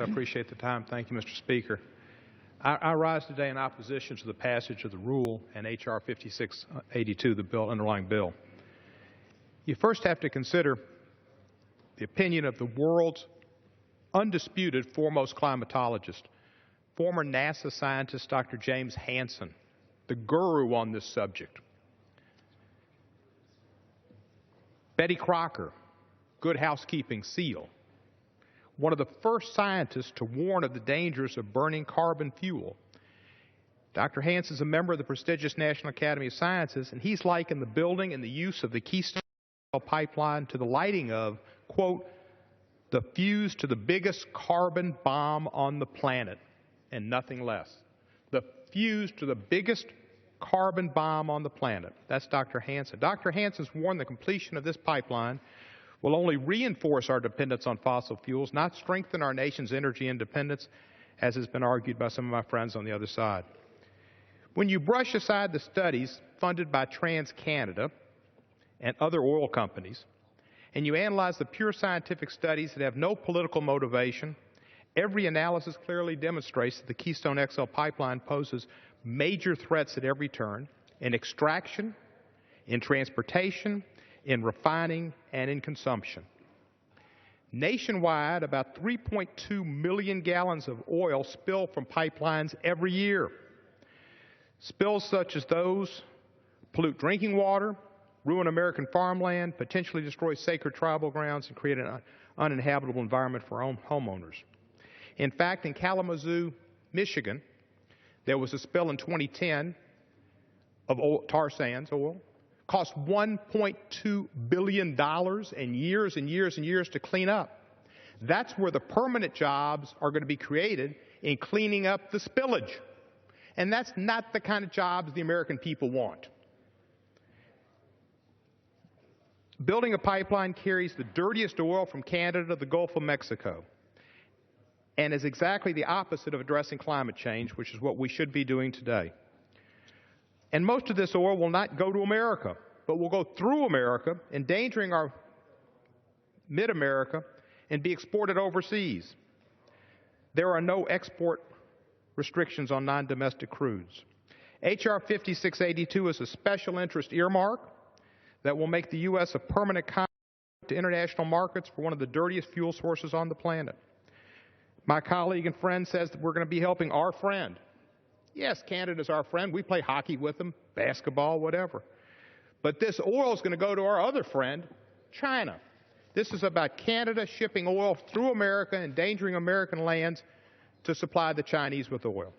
I appreciate the time. Thank you, Mr. Speaker. I rise today in opposition to the passage of the rule and H.R. 5682, the underlying bill. You first have to consider the opinion of the world's undisputed foremost climatologist, former NASA scientist Dr. James Hansen, the guru on this subject. Betty Crocker, Good Housekeeping SEAL, one of the first scientists to warn of the dangers of burning carbon fuel. Dr. Hansen is a member of the prestigious National Academy of Sciences, and he's likened the building and the use of the Keystone pipeline to the lighting of, quote, the fuse to the biggest carbon bomb on the planet, and nothing less. The fuse to the biggest carbon bomb on the planet. That's Dr. Hansen. Dr. Hansen's warned the completion of this pipeline will only reinforce our dependence on fossil fuels, not strengthen our nation's energy independence, as has been argued by some of my friends on the other side. When you brush aside the studies funded by TransCanada and other oil companies, and you analyze the pure scientific studies that have no political motivation, every analysis clearly demonstrates that the Keystone XL pipeline poses major threats at every turn in extraction, in transportation, in refining, and in consumption. Nationwide, about 3.2 million gallons of oil spill from pipelines every year. Spills such as those pollute drinking water, ruin American farmland, potentially destroy sacred tribal grounds, and create an uninhabitable environment for homeowners. In fact, in Kalamazoo, Michigan, there was a spill in 2010 of tar sands oil. Cost $1.2 billion and years and years and years to clean up. That's where the permanent jobs are going to be created, in cleaning up the spillage. And that's not the kind of jobs the American people want. Building a pipeline carries the dirtiest oil from Canada to the Gulf of Mexico, and is exactly the opposite of addressing climate change, which is what we should be doing today. And most of this oil will not go to America, but will go through America, endangering our mid-America, and be exported overseas. There are no export restrictions on non-domestic crudes. H.R. 5682 is a special interest earmark that will make the U.S. a permanent conduit to international markets for one of the dirtiest fuel sources on the planet. My colleague and friend says that we're going to be helping our friend. Yes, Canada's our friend. We play hockey with them, basketball, whatever. But this oil is going to go to our other friend, China. This is about Canada shipping oil through America, endangering American lands to supply the Chinese with oil.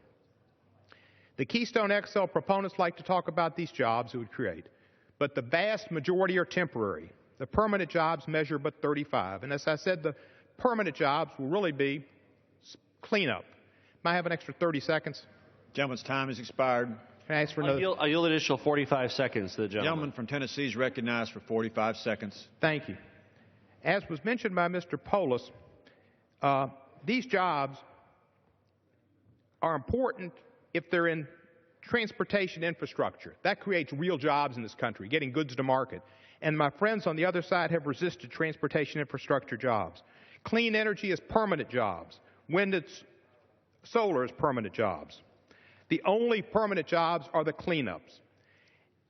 The Keystone XL proponents like to talk about these jobs it would create, but the vast majority are temporary. The permanent jobs measure but 35. And as I said, the permanent jobs will really be cleanup. Might I have an extra 30 seconds? Gentleman's time has expired. Can I ask for another? I yield additional 45 seconds to the gentleman. Gentleman from Tennessee is recognized for 45 seconds. Thank you. As was mentioned by Mr. Polis, these jobs are important if they're in transportation infrastructure. That creates real jobs in this country, getting goods to market. And my friends on the other side have resisted transportation infrastructure jobs. Clean energy is permanent jobs. Wind and solar is permanent jobs. The only permanent jobs are the cleanups.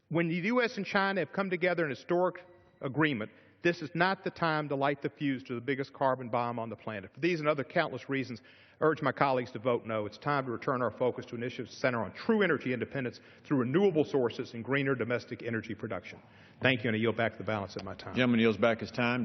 When the U.S. and China have come together in a historic agreement, this is not the time to light the fuse to the biggest carbon bomb on the planet. For these and other countless reasons, I urge my colleagues to vote no. It's time to return our focus to initiatives centered on true energy independence through renewable sources and greener domestic energy production. Thank you, and I yield back the balance of my time. Gentleman yields back his time.